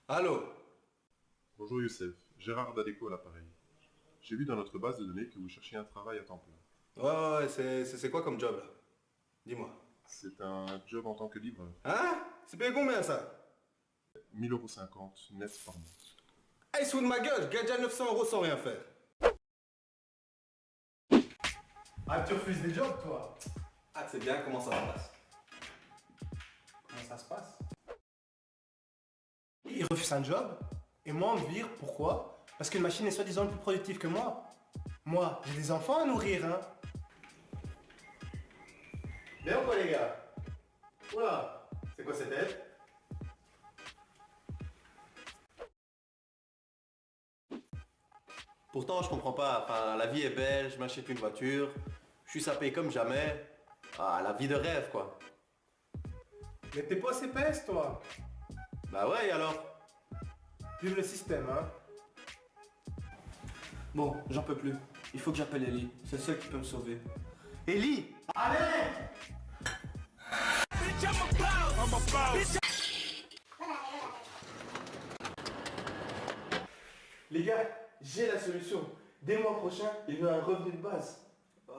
Allô? Bonjour Youssef, Gérard Dadeco à l'appareil. J'ai vu dans notre base de données que vous cherchiez un travail à temps plein. Ouais, c'est quoi comme job là? Dis-moi. C'est un job en tant que livreur. Hein? C'est payé combien ça? 1050 € net par mois. Ah, il se fout de ma gueule, je gagne déjà 900 € sans rien faire. Ah, tu refuses des jobs, toi? Ah, tu sais bien comment ça se passe. Comment ça se passe? Il refuse un job, et moi on me vire, pourquoi? Parce qu'une machine est soi-disant plus productive que moi. Moi, j'ai des enfants à nourrir, hein. Bien ou quoi les gars? Oula, c'est quoi cette tête? Pourtant, je comprends pas. Enfin, la vie est belle, je m'achète une voiture, je suis sapé comme jamais. Ah, la vie de rêve, quoi. Mais t'es pas CPS, toi. Bah ouais, et alors? Vive le système, hein. Bon, j'en peux plus. Il faut que j'appelle Ellie. C'est le seul qui peut me sauver. Ellie! Allez! Les gars, j'ai la solution. Dès le mois prochain, il veut un revenu de base.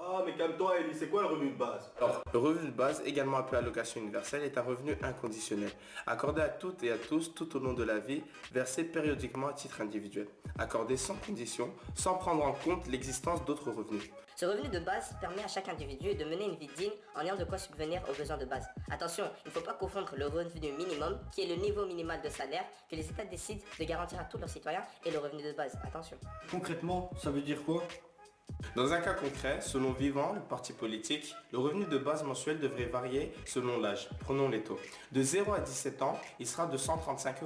Ah, mais calme-toi, Ellie, c'est quoi le revenu de base? Alors, le revenu de base, également appelé allocation universelle, est un revenu inconditionnel, accordé à toutes et à tous tout au long de la vie, versé périodiquement à titre individuel, accordé sans condition, sans prendre en compte l'existence d'autres revenus. Ce revenu de base permet à chaque individu de mener une vie digne en ayant de quoi subvenir aux besoins de base. Attention, il ne faut pas confondre le revenu minimum, qui est le niveau minimal de salaire que les États décident de garantir à tous leurs citoyens, et le revenu de base. Attention. Concrètement, ça veut dire quoi? Dans un cas concret, selon Vivant, le parti politique, le revenu de base mensuel devrait varier selon l'âge. Prenons les taux. De 0 à 17 ans, il sera de 135 €.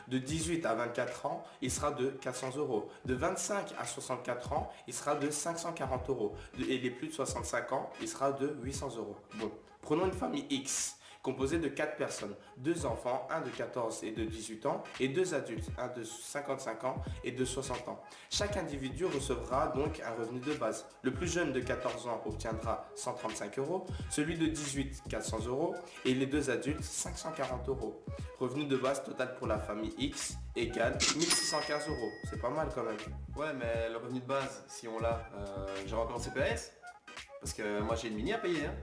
De 18 à 24 ans, il sera de 400 €. De 25 à 64 ans, il sera de 540 €. Et les plus de 65 ans, il sera de 800 €. Bon, prenons une famille X, composée de 4 personnes, 2 enfants, un de 14 et de 18 ans, et 2 adultes, un de 55 ans et de 60 ans. Chaque individu recevra donc un revenu de base. Le plus jeune de 14 ans obtiendra 135 €, celui de 18, 400 € et les 2 adultes, 540 €. Revenu de base total pour la famille X égale 1615 €. C'est pas mal quand même. Ouais, mais le revenu de base, si on l'a, j'ai encore le CPS? Parce que moi j'ai une mini à payer, hein.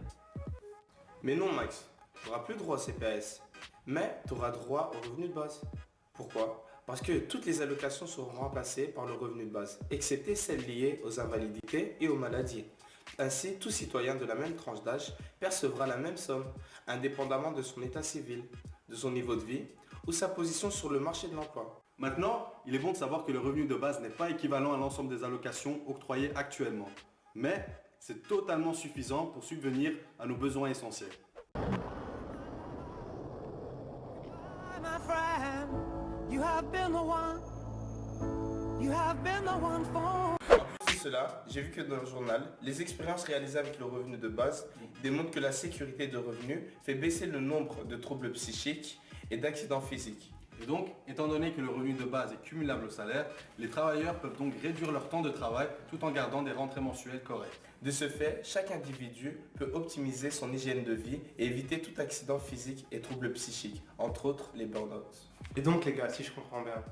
Mais non Max, tu n'auras plus droit au CPS, mais tu auras droit au revenu de base. Pourquoi? Parce que toutes les allocations seront remplacées par le revenu de base, excepté celles liées aux invalidités et aux maladies. Ainsi, tout citoyen de la même tranche d'âge percevra la même somme, indépendamment de son état civil, de son niveau de vie ou sa position sur le marché de l'emploi. Maintenant, il est bon de savoir que le revenu de base n'est pas équivalent à l'ensemble des allocations octroyées actuellement. Mais c'est totalement suffisant pour subvenir à nos besoins essentiels. My friend, you have been the one. You have been the one for. En plus de cela, j'ai vu que dans le journal, les expériences réalisées avec le revenu de base démontrent que la sécurité de revenus fait baisser le nombre de troubles psychiques et d'accidents physiques. Et donc, étant donné que le revenu de base est cumulable au salaire, les travailleurs peuvent donc réduire leur temps de travail tout en gardant des rentrées mensuelles correctes. De ce fait, chaque individu peut optimiser son hygiène de vie et éviter tout accident physique et troubles psychiques, entre autres les burn-out. Et donc les gars, si je comprends bien,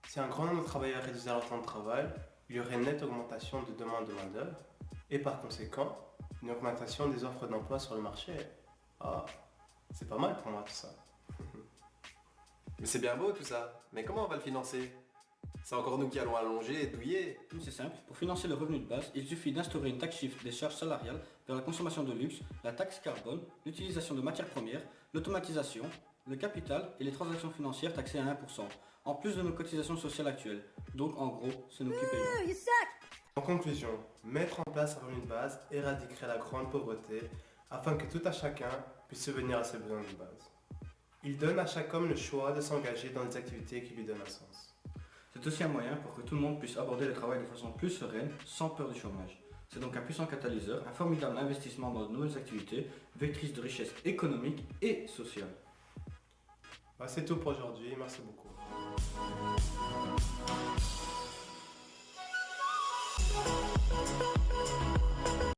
si un grand nombre de travailleurs réduisaient leur temps de travail, il y aurait une nette augmentation de demande de main-d'œuvre et par conséquent, une augmentation des offres d'emploi sur le marché. Ah, c'est pas mal pour moi tout ça. Mais c'est bien beau tout ça, mais comment on va le financer? C'est encore nous qui allons allonger et douiller. C'est simple, pour financer le revenu de base, il suffit d'instaurer une taxe chiffre des charges salariales vers la consommation de luxe, la taxe carbone, l'utilisation de matières premières, l'automatisation, le capital et les transactions financières taxées à 1%, en plus de nos cotisations sociales actuelles. Donc en gros, c'est nous qui payons. En conclusion, mettre en place un revenu de base éradiquerait la grande pauvreté afin que tout à chacun puisse subvenir à ses besoins de base. Il donne à chaque homme le choix de s'engager dans des activités qui lui donnent un sens. C'est aussi un moyen pour que tout le monde puisse aborder le travail de façon plus sereine, sans peur du chômage. C'est donc un puissant catalyseur, un formidable investissement dans de nouvelles activités, vectrices de richesse économique et sociale. C'est tout pour aujourd'hui, merci beaucoup.